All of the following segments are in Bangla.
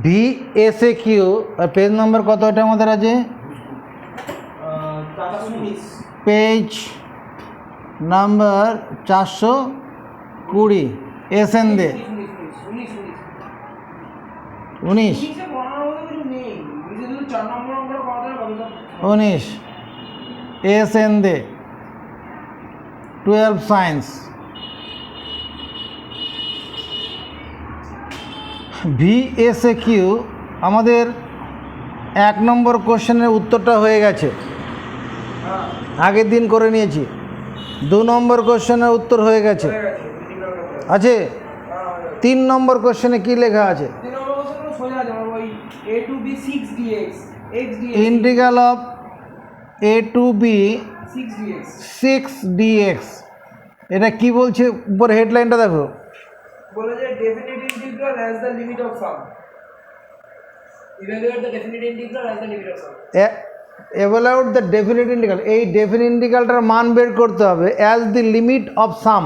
ভি এস এ কিউ আর পেজ নম্বর কত এটা আমাদের আছে? Page number 420। S N De 19 S N De 12 science. VSAQ আমাদের 1 নম্বর কোশ্চেনের উত্তরটা হয়ে গেছে, আগের দিন করে নিয়েছি। 2 নম্বর কোশ্চেনের উত্তর হয়ে গেছে আছে। 3 নম্বর কোশ্চেনে কি লেখা আছে? Integral of a to b 6 dx। এটা কি বলছে উপর হেডলাইনটা দেখো, বলে যে definite integral as the limit of some, evaluate the definite integral as the limit of some. Evaluate the definite integral, এই ডেফিনিট ইন্টিগ্রালটার মান বের করতে হবে অ্যাজ দি লিমিট অফ সাম,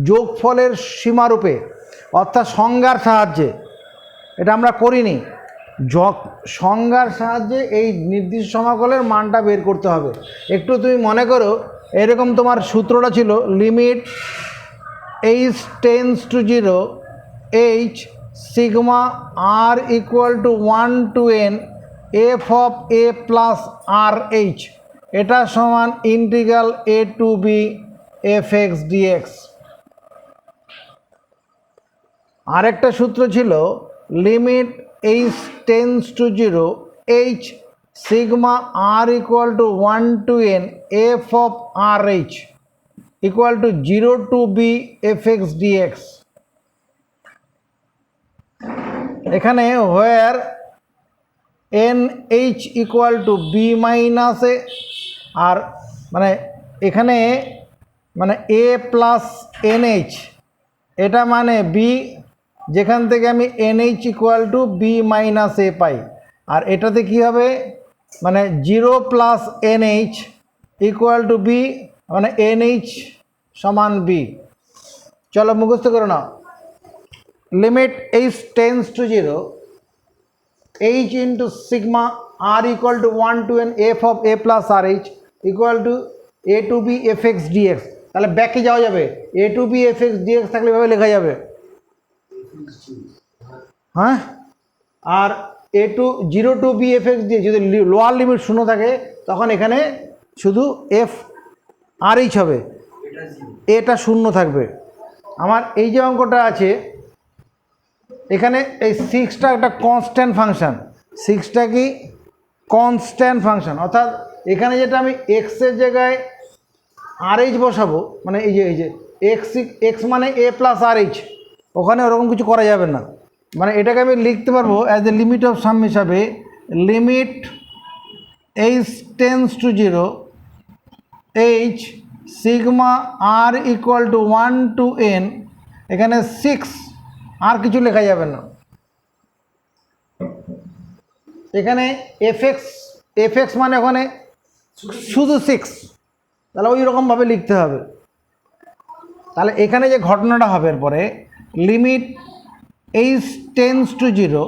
যোগফলের সীমারূপে, অর্থাৎ সংজ্ঞার সাহায্যে। এটা আমরা করিনি, সংজ্ঞার সাহায্যে এই নির্দিষ্ট সমাকলের মানটা বের করতে হবে। একটু তুমি মনে করো, এরকম তোমার সূত্রটা ছিল limit h tends to 0 h sigma r equal to 1 to n f of a plus r h, এটা সমান ইন্টিগ্রাল a টু বি এফ এক্স ডিএক্স। আরেকটা সূত্র ছিল limit h tends to 0 h sigma r equal to 1 to n f of r h equal to 0 to b fx dx। এখানে where nh equal to b minus a, আর মানে এখানে মানে a প্লাস nh, এটা মানে b, যেখান থেকে আমি nh equal to b minus a পাই। আর এটাতে কি হবে, মানে 0 plus nh equal to b, মানে nh সমান b। চলো মুখস্থ করে নাও, limit h tends to 0 h into sigma r equal to 1 to n f of a plus r h equal to a to b f x dx. তাহলে ব্যাকে যাওয়া যাবে, a to b f x dx থাকলে এভাবে লেখা যাবে, হ্যাঁ। আর a to 0 to b f x dx, যদি লোয়ার লিমিট 0 থাকে তখন এখানে শুধু এফ আর এইচ হবে, এটা 0 থাকবে। আমার এই যে অঙ্কটা আছে এখানে এই 6টা একটা কনস্ট্যান্ট ফাংশন, 6টা কি কনস্ট্যান্ট ফাংশন, অর্থাৎ এখানে যেটা আমি এক্সের জায়গায় আর এইচ বসাবো, মানে এই যে এক্স মানে এ প্লাস আর এইচ, ওখানে ওরকম কিছু করা যাবে না। মানে এটাকে আমি লিখতে পারবো as a limit of sum হিসাবে, limit h tends to 0 h sigma r equal to 1 to n, এখানে 6, আর কিছু লেখা যাবে না। এখানে এফ এক্স মানে ওখানে শুধু 6, তাহলে ওই রকমভাবে লিখতে হবে। তাহলে এখানে যে ঘটনাটা হবে এরপরে, limit h tends to 0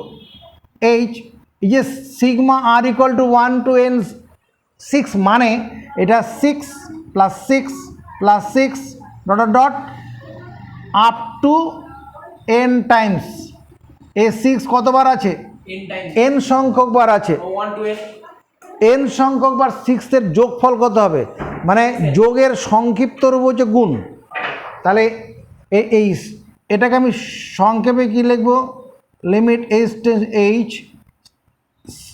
h, এই যে sigma r equal to 1 to n 6, মানে এটা 6 plus 6 plus 6 dot dot up to n Times. এই 6 কতবার আছে? n সংখ্যক বার আছে, n সংখ্যক বার 6-এর যোগফল কত হবে, মানে যোগের সংক্ষিপ্ত রূপ হচ্ছে গুণ। তাহলে এই এটাকে আমি সংক্ষেপে কি লিখব, লিমিট h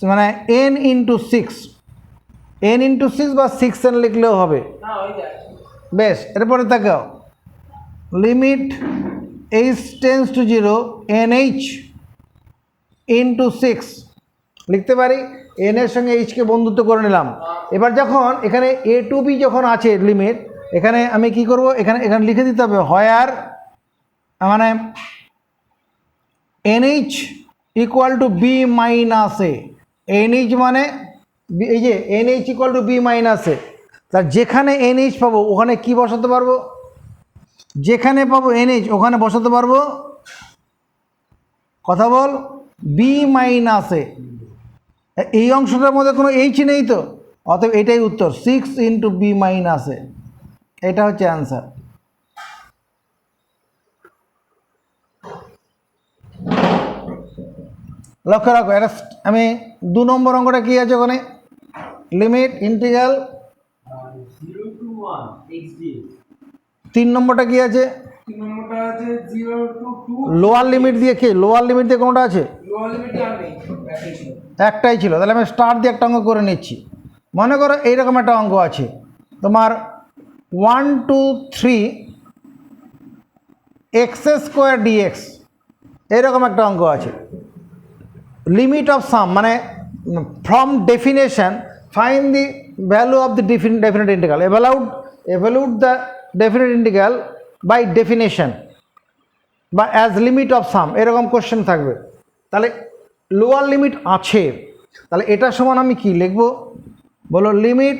মানে n ইন্টু 6, n ইন্টু 6 বা 6n লিখলেও হবে, বেশ। এরপরে তাকাও, limit h tends to 0 nh into 6 লিখতে পারি, n এর সঙ্গে h কে বন্ধুত্ব করে নিলাম। এবার যখন এখানে a টু b যখন আছে লিমিট, এখানে আমি কি করব, এখানে লিখে দিতে হবে হোয়ার মানে nh equal two b minus a, nh মানে এই যে nh equal two b minus a, তার যেখানে nh পাবো ওখানে কি বসাতে পারবো, যেখানে পাবো nh ওখানে বসাতে পারবো, কথা বল, বি মাইনাস এ, এই অংশটার মধ্যে কোনো এইচ নেই তো, অতএব এটাই উত্তর 6 ইন্টু বি মাইনাস এ, এটা হচ্ছে অ্যান্সার। লক্ষ্য রাখো, এটা আমি 2 নম্বর অঙ্কটা কী আছে ওখানে, limit integral. 0 to 1 x dx। 3 নম্বরটা কী আছে, 3 নম্বরটা আছে 0 to 2 লোয়ার লিমিট দিয়ে, কি লোয়ার লিমিট দিয়ে কোনোটা আছে, লোয়ার লিমিট আর নেই, একটাই ছিল। একটাই ছিল, তাহলে আমি স্টার দিয়ে একটা অঙ্ক করে নিচ্ছি। মনে করো এইরকম একটা অঙ্ক আছে তোমার 1 2 3 এক্স স্কোয়ার ডিএক্স, এরকম একটা অঙ্ক আছে। লিমিট অফ সাম মানে from definition find the value of the definite integral, evaluate the definite integral by definition বা অ্যাজ লিমিট অফ সাম, এরকম কোশ্চেন থাকবে। তাহলে লোয়ার লিমিট আছে, তাহলে এটা সমান আমি কি লিখব, বলো limit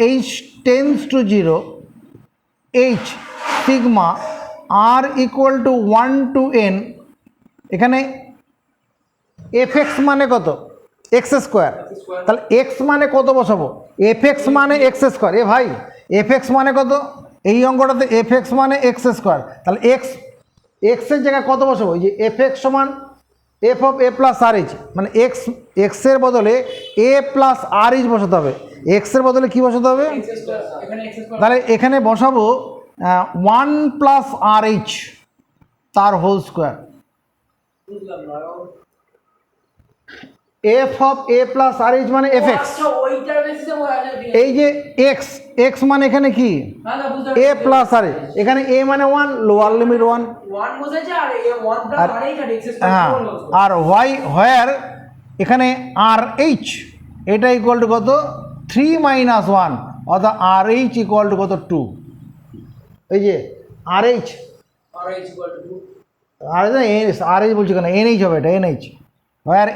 h tends to 0 h sigma r equal to 1 to n, এখানে এফ এক্স মানে কত, এক্স স্কোয়ার, তাহলে এক্স মানে কত বসাবো, এফ এক্স মানে এক্স স্কোয়ার। এ ভাই এফ এক্স মানে কত, এই অঙ্কটাতে এফ এক্স মানে এক্স স্কোয়ার, তাহলে এক্সের জায়গায় কত বসাবো, এই যে এফ এক্স সমান f of a plus r h, মানে এক্সের বদলে এ প্লাস আর এইচ বসাতে হবে, এক্সের বদলে কি বসাতে হবে, এখানে x স্কয়ার তাহলে এখানে বসাবো 1 প্লাস আর এইচ তার হোল স্কোয়ার, বুঝলাম না। F of a plus r h মানে এফ এক্স, আচ্ছা ওইটার বেসিসে বলা যায়। এই যে এক্স, এক্স মানে এখানে কি না না বুঝলাম। এ প্লাস আর এইচ, এখানে এ মানে 1, লোয়ার লিমিট 1, 1 বোঝাচ্ছে আর এ 1 প্লাস আর এইটা x স্কয়ার হ্যাঁ, হলো। আর ওয়াই হোয়ার এখানে আর এইচ এটা ইকুয়াল টু কত 3 মাইনাস 1, অর্থাৎ আর এইচ ইকুয়াল টু কত 2, এই যে r h, r h equal to 2। আর আর এইচ বলছি কেন, এনএইচ হবে এটা, nh where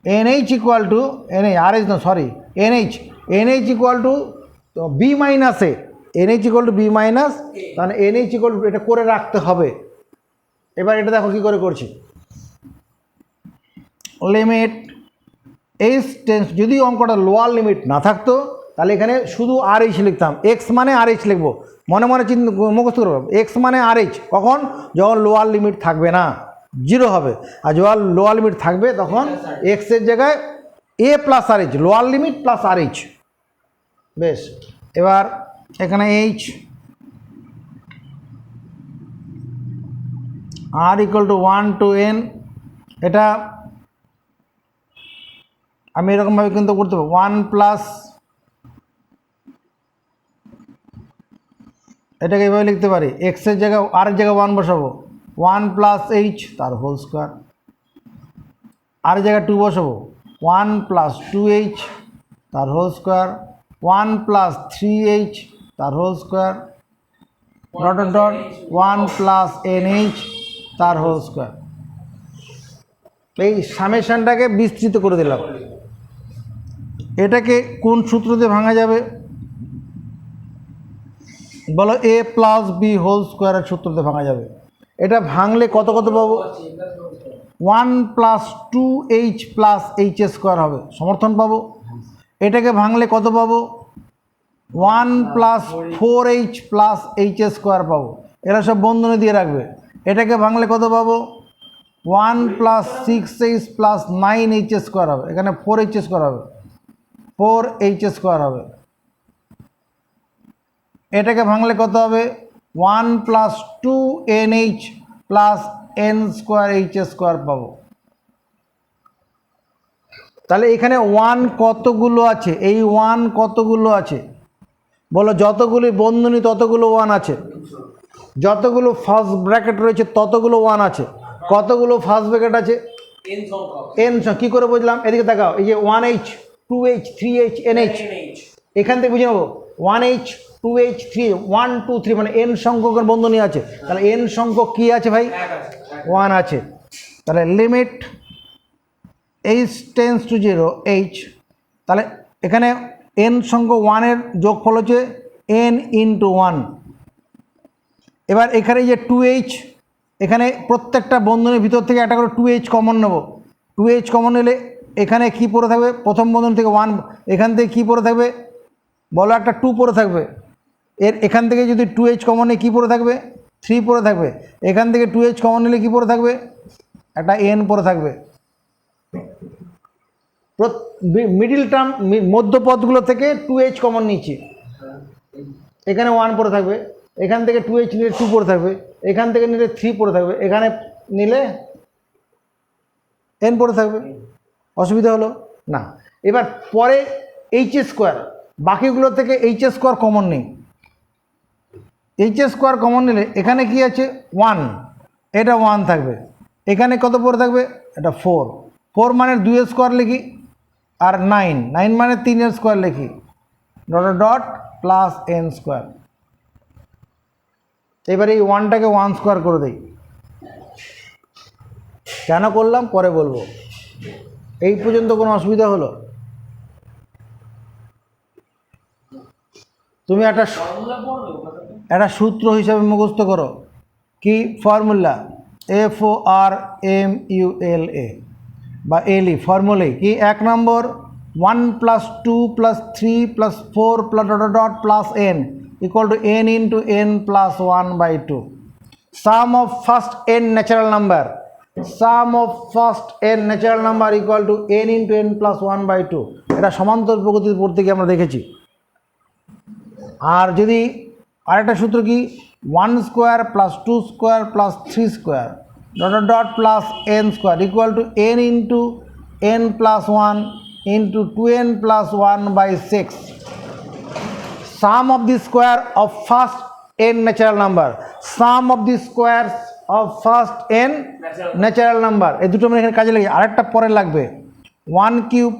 nh equal to nh, r h না sorry nh equal to b minus a, nh equal to b minus, তাহলে এনএইচ ইকুয়াল টু এটা করে রাখতে হবে। এবার এটা দেখো কী করে করছি, লিমিট এইচ টেন্স, যদি অঙ্কটা লোয়ার লিমিট না থাকতো তাহলে এখানে শুধু আর এইচ লিখতাম, এক্স মানে আর এইচ লিখবো, মনে মনে মুখস্থ করবো, এক্স মানে আর এইচ কখন, যখন লোয়ার লিমিট থাকবে না 0 হবে, আর যখন লোয়ার লিমিট থাকবে তখন এক্সের জায়গায় a plus r h, lower limit plus r h. বেশ, এবার এখানে h r equal to 1 to n, এটা আমি এরকমভাবে কিন্তু করতে পারবো 1 প্লাস, এটাকে এভাবে লিখতে পারি, এক্সের জায়গায় আর এর জায়গায় 1 বসাবো, 1 প্লাস এইচ তার হোল স্কোয়ার, আর জায়গায় 2 বসাবো, 1 প্লাস 2h তার হোল স্কোয়ার, 1 প্লাস 3h তার whole square, dot dot dot 1 plus nh তার হোল স্কোয়ার। এই সামেশনটাকে বিস্তৃত করে দিলাম। এটাকে কোন সূত্র দিয়ে ভাঙা যাবে বলো, এ প্লাস বি হোল স্কোয়ারের সূত্র দিয়ে ভাঙা যাবে। এটা ভাঙলে কত কত পাবো, 1 plus 2h plus H square হবে, সমর্থন পাবো। এটাকে ভাঙলে কত পাবো, 1 plus 4h plus H square পাবো, এরা সব বন্ধনী দিয়ে রাখবে। এটাকে ভাঙলে কত পাবো, 1 plus 6h plus 9h square হবে, এখানে 4h স্কোয়ার হবে, 4h স্কোয়ার হবে। এটাকে ভাঙলে কত হবে, 1 plus 2nh plus n square H square পাবো। তাহলে এখানে 1 কতগুলো আছে, এই 1 কতগুলো আছে বলো, যতগুলি বন্ধনী ততগুলো 1 আছে, যতগুলো ফার্স্ট ব্র্যাকেট রয়েছে ততগুলো 1 আছে, কতগুলো ফার্স্ট ব্র্যাকেট আছে n সংখ্যা। n, কি করে বুঝলাম, এদিকে তাকাও, এই যে 1h 2h 3h nh, এখান থেকে বুঝে নেবো 1h 2h 3 1 2 3 মানে n সংখ্যকের বন্ধনী আছে, তাহলে n সংখ্যক কি আছে ভাই, 1 আছে। তাহলে limit h tends to 0 h, তাহলে এখানে n সংখ্যক 1-এর যোগফল হচ্ছে n ইন্টু 1। এবার এখানে যে 2h, এখানে প্রত্যেকটা বন্ধনের ভিতর থেকে একটা করে 2h কমন নেব। 2h কমন নিলে এখানে কি পড়ে থাকবে, প্রথম বন্ধন থেকে 1, এখান থেকে কি পড়ে থাকবে বলো, একটা 2 পড়ে থাকবে। এখান থেকে যদি 2h কমন নিয়ে কী পড়ে থাকবে, 3 পড়ে থাকবে। এখান থেকে 2h কমন নিলে কী পড়ে থাকবে, একটা n পড়ে থাকবে। মিডিল টার্ম মধ্যপদগুলো থেকে 2h কমন নিচ্ছি, এখানে 1 পড়ে থাকবে। এখান থেকে 2h নিলে 2 পড়ে থাকবে, এখান থেকে নিলে 3 পড়ে থাকবে, এখানে নিলে n পড়ে থাকবে। অসুবিধা হলো না। এবার পরে এইচ স্কোয়ার, বাকিগুলো থেকে এইচ স্কোয়ার কমন নেই। এইচ স্কোয়ার কমন নিলে এখানে কি আছে 1, এটা 1 থাকবে। এখানে কত পড়ে থাকবে, এটা 4। 4 মানে 2 স্কোয়ার লিখি, আর 9 মানে 3 স্কোয়ার লিখি, dot dot plus n square. এবার এই 1টাকে 1 স্কোয়ার করে দিই। কেন করলাম পরে বলবো। এই পর্যন্ত কোনো অসুবিধা হলো? তুমি একটা সূত্র হিসাবে মুখস্থ করো। কি ফর্মুলা, FORMULA বা এলই ফর্মুলা কি, 1 নম্বর 1 + 2 + 3 + 4 + dot dot plus n equal to n into n + 1/2। Some of first n natural number, sum of first n natural number equal to n into n + 1/2। এটা সমান্তর প্রগতি পড়তে গিয়ে আমরা দেখেছি। আর যদি আরেকটা সূত্র কি, 1 square + 2 square + 3 square dot dot plus n square equal to n into n + 1 into 2n + 1/6। Some of the square of first n natural number, sum of the squares of first n natural number. এই দুটো আমরা এখানে কাজে লাগে। আরেকটা পরে লাগবে 1 cube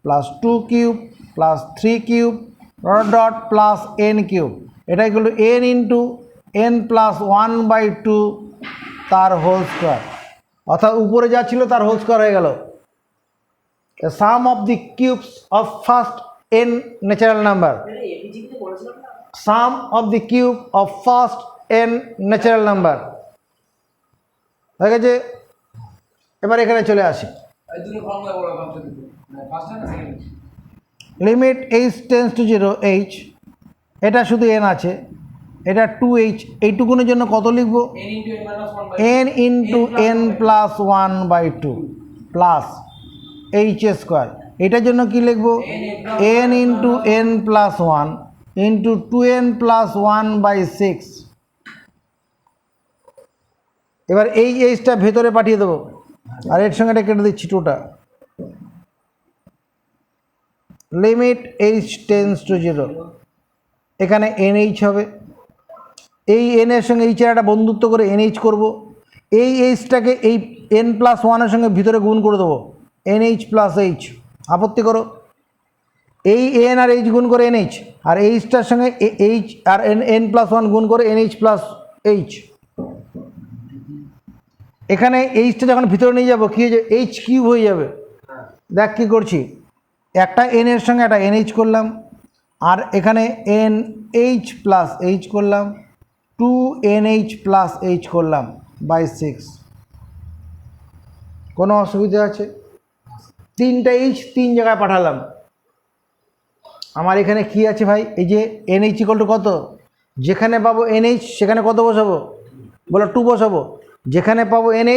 + 2 cube + 3 cube dot dot plus n cube. এটা equal to n into n + 1/2 তার হোল স্কোয়ার। অর্থাৎ উপরে যা ছিল তার হোল স্কোয়ার হয়ে গেল। Sum of the cubes of first n natural number, sum of the cube of first n natural number হয়ে গেছে। এবার এখানে চলে আসি, limit h tends to 0 h, এটা শুধু n আছে, এটা 2h, এইটুকুনের জন্য কত লিখব, n into n + 1/2 plus h square. এটার জন্য কি লিখব, n into n + 1 into 2n + 1/6। এবার এই এইচটা ভেতরে পাঠিয়ে দেবো, আর এর সঙ্গে এটা কেটে দিচ্ছি টোটা। লিমিট h টেন্ডস টু 0, এখানে nh হবে। এই n এর সঙ্গে এইচের একটা বন্ধুত্ব করে nh করব। এই এইচটাকে এই n + 1 এর সঙ্গে ভিতরে গুণ করে দেবো, nh + h। আপত্তি করো, এই n আর h গুণ করে nh, আর এইচটার সঙ্গে h আর n + 1 গুণ করে nh + h। এখানে এইচটা যখন ভিতরে নিয়ে যাবো কী হয়ে যাবে, h কিউব হয়ে যাবে। দেখ কী করছি, একটা n এর সঙ্গে একটা nh করলাম, আর এখানে nh + h করলাম, 2nh + h করলাম /6। কোনো অসুবিধা আছে? 3টা h 3 জায়গায় পাঠালাম। আমার এখানে কি আছে ভাই, এই যে nh ইকুয়াল টু কত, যেখানে পাবো nh সেখানে কত বসাবো, বলো 2 বসাবো। যেখানে পাবো nh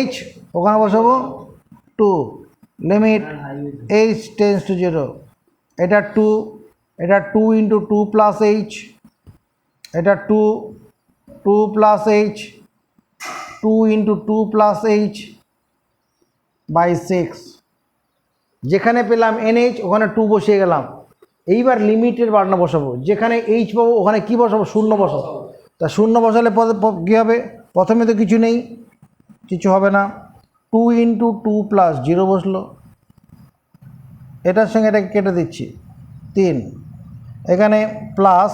ওখানে বসাবো 2। লিমিট h টেন্ডস টু 0, এটা 2, এটা 2 ইন্টু 2 + h, এটা 2 + h, 2 ইন্টু 2 + h /6। যেখানে পেলাম nh ওখানে 2 বসিয়ে গেলাম। এইবার লিমিটের বাটনা বসাবো, যেখানে h পাবো ওখানে কি বসাবো, 0 বসাবো। তা 0 বসালে কী হবে, প্রথমে তো কিছু নেই, কিছু হবে না। 2 ইন্টু 2 + 0 বসলো, এটার সঙ্গে এটাকে কেটে দিচ্ছি 3। এখানে প্লাস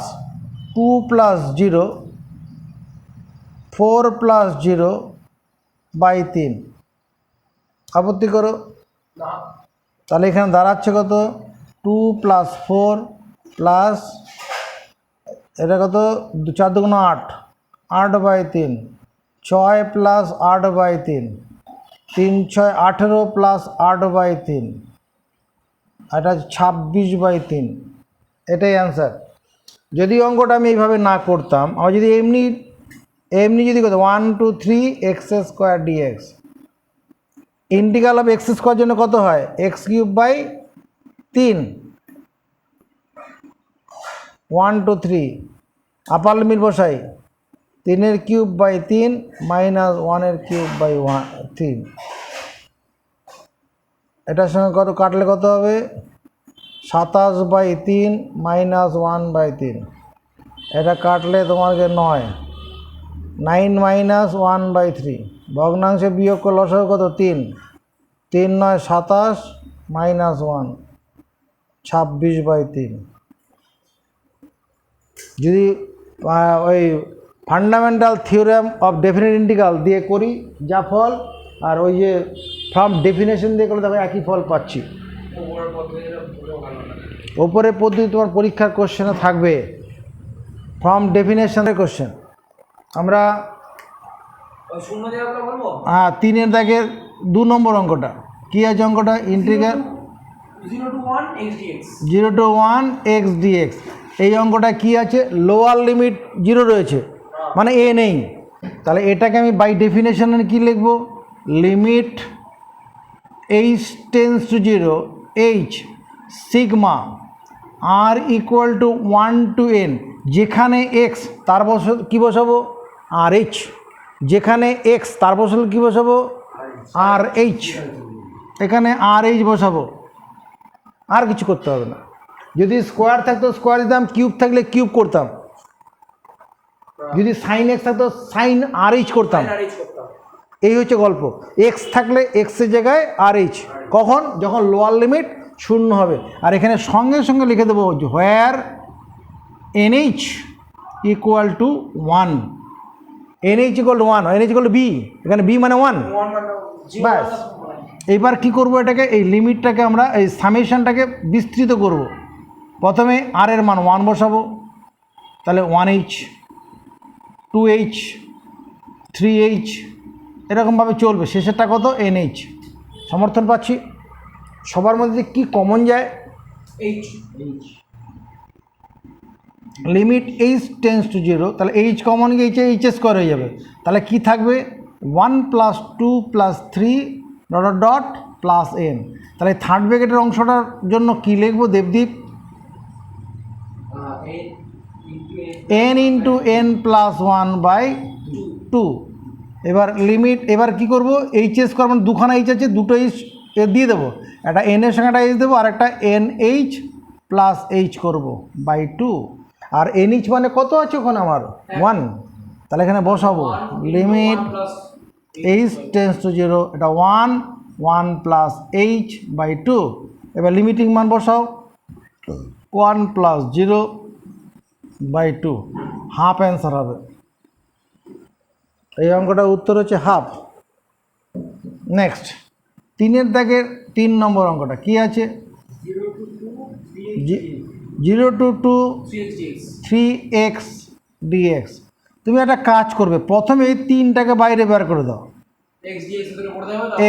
2 + 0, 4 + 0/3। আপত্তি করো, তাহলে এখানে দাঁড়াচ্ছে কত, 2 + 4 প্লাস এটা কত, 4 × 2 = 8, 8/3 ছয় প্লাস 8/3, 3 6 18 প্লাস 8/3, এটা 26/3, এটাই অ্যান্সার। যদি অঙ্কটা আমি এইভাবে না করতাম, আমার যদি এমনি এমনি যদি করতাম 1 2 3 x² dx, integral of x² জন্য কত হয় x³/3, 1 2 3 আপার লিমিট বসাই, 3/3 মাইনাস 1/3, এটার সঙ্গে কত কাটলে কত হবে 27/3 মাইনাস 1/3, এটা কাটলে তোমাকে 9 মাইনাস 1/3, ভগ্নাংশে বিয়োগ করলে লসাগু কত 3, 3 9 27 মাইনাস 1 26/3। যদি ওই fundamental theorem of definite integral দিয়ে করি যা ফল, আর ওই যে ফ্রম ডেফিনেশন দিয়ে করলে দেখো একই ফল পাচ্ছি। ওপরের পদ্ধতি তোমার পরীক্ষার কোশ্চেনে থাকবে, ফ্রম ডেফিনেশনের কোশ্চেন। আমরা হ্যাঁ 3-এর দাগের 2 নম্বর অঙ্কটা কী আছে, অঙ্কটা ইন্টিগ্রাল 0 to 1 x dx। এই অঙ্কটা কি আছে, লোয়ার লিমিট 0 রয়েছে, মানে এ নেই, তাহলে এটাকে আমি বাই ডেফিনেশনে কি লিখব, limit h tends to 0 h sigma r equal to 1 to n, যেখানে x তার কী বসাবো RH, যেখানে x তার বসালে কী বসাবো RH, এখানে RH বসাবো, আর কিছু করতে হবে না। যদি স্কোয়ার থাকতো স্কোয়ার দিতাম, কিউব থাকলে কিউব করতাম, যদি সাইন এক্স থাকতো সাইন RH করতাম। এই হচ্ছে গল্প। এক্স থাকলে এক্সের জায়গায় RH, কখন, যখন লোয়ার লিমিট 0 হবে। আর এখানে সঙ্গে সঙ্গে লিখে দেবো হোয়ার NH equal to 1, NH equal to 1, NH equal two B, এখানে B মানে 1, ব্যাস। এইবার কি করব, এটাকে এই লিমিটটাকে আমরা এই সামেশনটাকে বিস্তৃত করব। প্রথমে আর এর মান 1 বসাবো, তাহলে 1h 2h 3h এরকমভাবে চলবে, শেষেরটা কত NH। সমর্থন পাচ্ছি। সবার মধ্যে কি কমন যায়, h limit h tends to 0, তাহলে h কমন গিয়ে h স্কোয়ার হয়ে যাবে, তাহলে কি থাকবে 1 + 2 + 3 ... প্লাস n। তাহলে থার্ড ব্র্যাকেটের অংশটার জন্য কি লিখবো Debdeep, n into n plus 1/2। এবার লিমিট, এবার কি করব, এইচ স্কোয়ার মানে দুখানা এইচ আছে, দুটো এইচ দিয়ে দেবো, একটা n এর সঙ্গে একটা এইচ দেবো, আর একটা NH প্লাস h করবো /2। আর NH মানে কত আছে ওখানে আমার 1, তাহলে এখানে বসাবো লিমিট h টেন্স টু 0, এটা 1 প্লাস h/2। এবার লিমিটিং মান বসাও 1 + 0/2, হাফ অ্যান্সার হবে। এই অঙ্কটার উত্তর হচ্ছে হাফ। নেক্সট 3-এর দাগের 3 নম্বর অঙ্কটা কি আছে, 0 to 2 3x dx। তুমি একটা কাজ করবে, প্রথমে এই 3টাকে বাইরে বের করে দাও,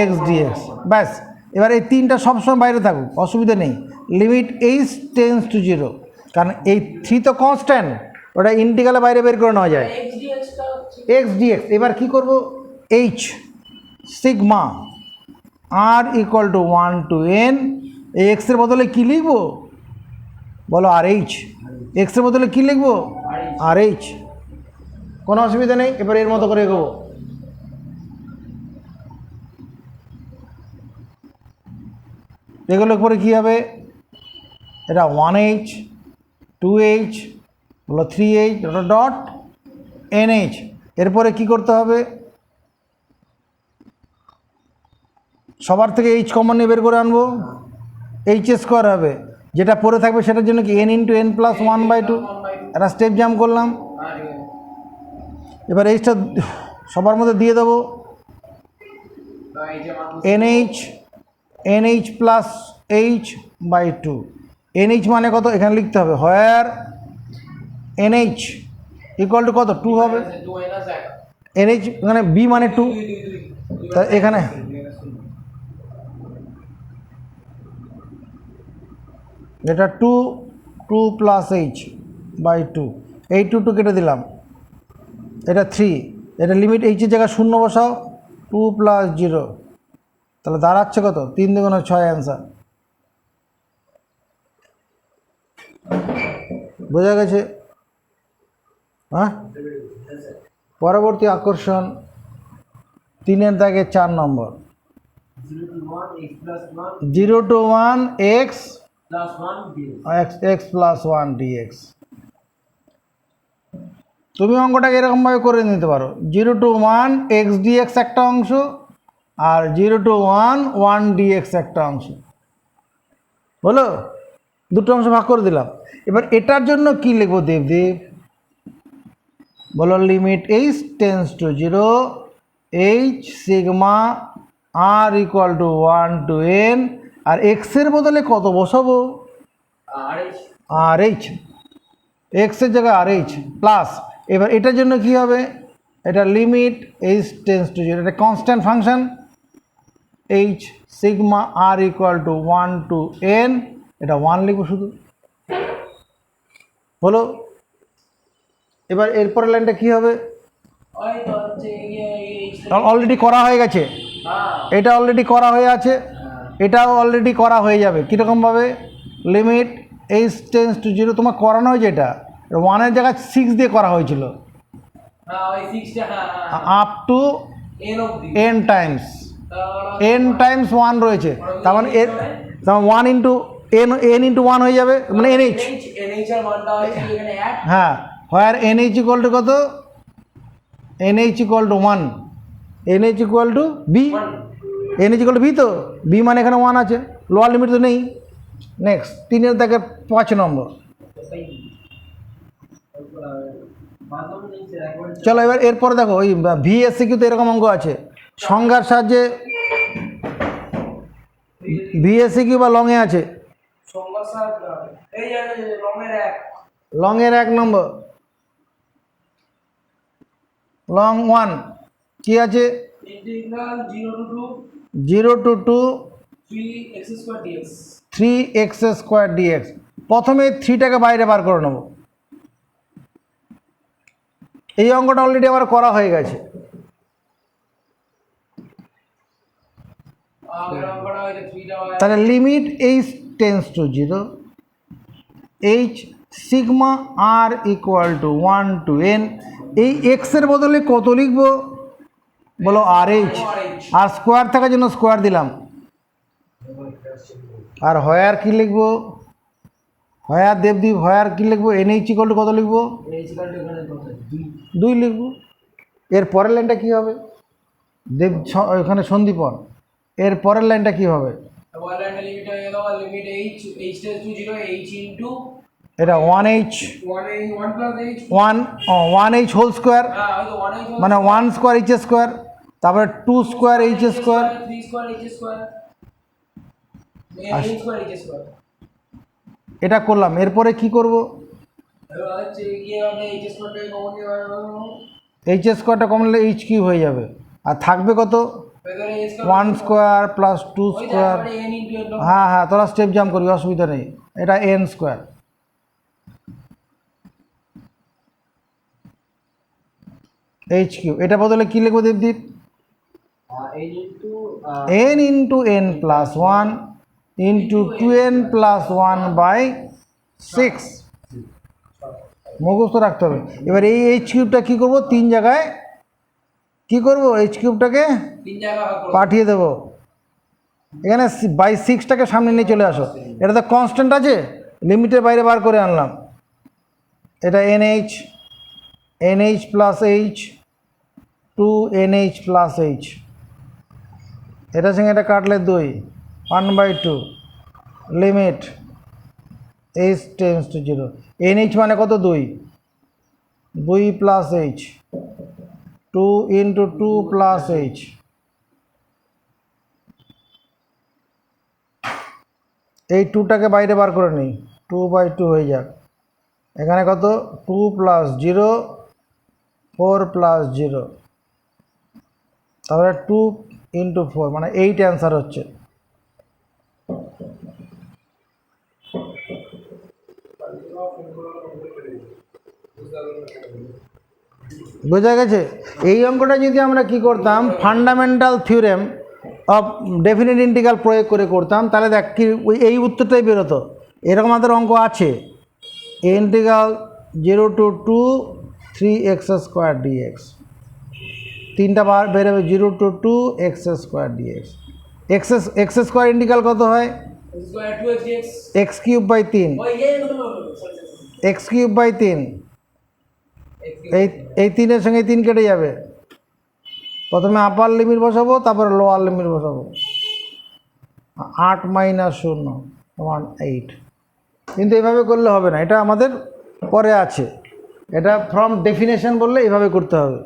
x dx, ব্যাস। এবার এই 3টা সবসময় বাইরে থাকুক, অসুবিধা নেই। লিমিট h টেন্স টু 0, কারণ এই 3 তো কনস্ট্যান্ট, ওটা ইন্টিগ্রালে বাইরে বের করে নেওয়া যায়, x dx। এবার কি করব, h sigma r equal to 1 to n, এই এক্সের বদলে কী লিখবো বলো RH, এক্সের বদলে কী লিখবো RH, কোনো অসুবিধা নেই। এবার এর মতো করে এগোবো, এগুলোর পরে কী হবে, এটা 1h 2h হলো 3h ... NH। এরপরে কি করতে হবে, সবার থেকে h কমন নিয়ে বের করে আনবো, h স্কোয়ার হবে, যেটা পরে থাকবে সেটার জন্য কি n ইন্টু n প্লাস 1/2, একটা স্টেপ জাম্প করলাম। এবার এইচটা সবার মধ্যে দিয়ে দেবো, NH প্লাস h/2। NH মানে কত এখানে লিখতে হবে, হোয়ার NH ইকুয়াল টু কত 2 হবে, NH এখানে বি মানে 2, তা এখানে এটা 2 প্লাস এইচ বাই 2, এই 2 কেটে দিলাম, এটা 3, এটা লিমিট এইচের জায়গায় 0 বসাও, 2 প্লাস 0, তাহলে দাঁড়াচ্ছে কত? 3 দুগুণে 6 অ্যান্সার। বোঝা গেছে? হ্যাঁ, পরবর্তী আকর্ষণ 3-এর দাগে 4 নম্বর, 0 to 1 x plus 1 dx। তুমি অঙ্কটাকে এরকমভাবে করে নিতে পারো, 0 to 1 x dx একটা অংশ, আর 0 to 1 dx একটা অংশ, বলো দুটো অংশ ভাগ করে দিলাম। এবার এটার জন্য কি লিখবো দেবদেব? বলো limit h tends to 0 h sigma r equal to 1 to n, আর এক্সের বদলে কত বসাবো? আর এইচ, এক্সের জায়গায় আর এইচ প্লাস, এবার এটার জন্য কি হবে? এটা লিমিট h টেন্স টু 0, এটা constant function h sigma r equal to 1 to n, এটা 1 লিখবো শুধু, হলো। এবার এরপরের লাইনটা কি হবে? অলরেডি করা হয়ে গেছে, এটা অলরেডি করা হয়ে আছে, এটাও অলরেডি করা হয়ে যাবে। কীরকমভাবে? লিমিট h টেন্স টু 0, তোমার করানো হয়েছে, এটা 1-এর জায়গায় 6 দিয়ে করা হয়েছিল, up to n Times, n Times 1 রয়েছে, তার মানে 1 ইন্টু n ইন্টু 1 হয়ে যাবে, মানে NH। হ্যাঁ, হোয়ার NH ইকুয়াল টু কত? NH equal to 1, NH equal to b, NH equal to b, তো বি মানে এখানে 1 আছে, লোয়ার লিমিট তো নেই। নেক্সট 3-এর দাগে 5 নম্বর, চলো এবার এরপরে দেখো, ওই VSCQ তে এরকম অঙ্ক আছে, সংজ্ঞার সাহায্যে VSCQ বা লংয়ে আছে, লংয়ের 1 নম্বর, লং 1 কি আছে? 0 to 2 3x স্কোয়ার dx। প্রথমে 3টাকে বাইরে বার করে নেব, এই অঙ্কটা অলরেডি আমার করা হয়ে গেছে। তাহলে limit h tends to 0 h sigma r equal to 1 to n, এই এক্সের বদলে কত লিখবো? বলো RH, আর স্কোয়ার থাকার জন্য স্কোয়ার দিলাম, আর হয়ার কি লিখবো? হয়ার দেবদীপ, হয়ার কি লিখবো? NH ইকুয়াল টু কত লিখবো? 2 লিখবো। এর পরের লাইনটা কি হবে দেব? এখানে সন্দীপন, এর পরের লাইনটা কি হবে? এটা 1h 1h হোল স্কোয়ার, মানে 1 স্কোয়ার h স্কোয়ার, তারপরে 2 স্কোয়ার h স্কোয়ার, এটা করলাম। এরপরে কি করব? h স্কোয়ারটা কমলে h কিউব হয়ে যাবে, আর থাকবে কত? 1 স্কোয়ার প্লাস 2 স্কোয়ার, হ্যাঁ হ্যাঁ তোরা স্টেপ জাম্প করবি, অসুবিধা নেই, এটা n স্কোয়ার। h কিউব, এটা বদলে কি লিখবো Debdeep? n into n plus 1 into 2n plus 1 by 6, মুখস্থ রাখতে হবে। এবার এই h কিউবটা কী করবো? 3 জায়গায় কি করব? h কিউবটাকে পাঠিয়ে দেবো এখানে, বাই 6টাকে সামনে নিয়ে চলে আসো, এটা তো কনস্ট্যান্ট আছে, লিমিটের বাইরে বার করে আনলাম। এটা NH plus h 2NH plus h, এটার সঙ্গে এটা কাটলে 2, 1/2 limit h tends to 0, NH মানে কত? 2 plus h, 2 into 2 plus h, এই 2টাকে বাইরে বার করে নিই, 2/2 হয়ে যাক। এখানে কত? 2 প্লাস 0 4 প্লাস 0, তারপরে 2 × 4 মানে 8 অ্যান্সার হচ্ছে। বোঝা গেছে? এই অঙ্কটা যদি আমরা কি করতাম, fundamental theorem of definite integral প্রয়োগ করে করতাম, তাহলে দেখ কি এই উত্তরটাই বেরোতো। এরকম আমাদের অঙ্ক আছে, ইন্টিগ্রাল 0 to 2 3x² dx, তিনটা বার বেরোবে 0 to 2 x² dx। x² integral কত হয়? x³/3, x³/3, এই 3-এর সঙ্গে 3 কেটে যাবে। প্রথমে আপার লিমিট বসাবো, তারপরে লোয়ার লিমিট বসাবো। 8 - 0 = 8। কিন্তু এভাবে করলে হবে না, এটা আমাদের পরে আছে। এটা ফ্রম ডেফিনেশন বললে এভাবে করতে হবে।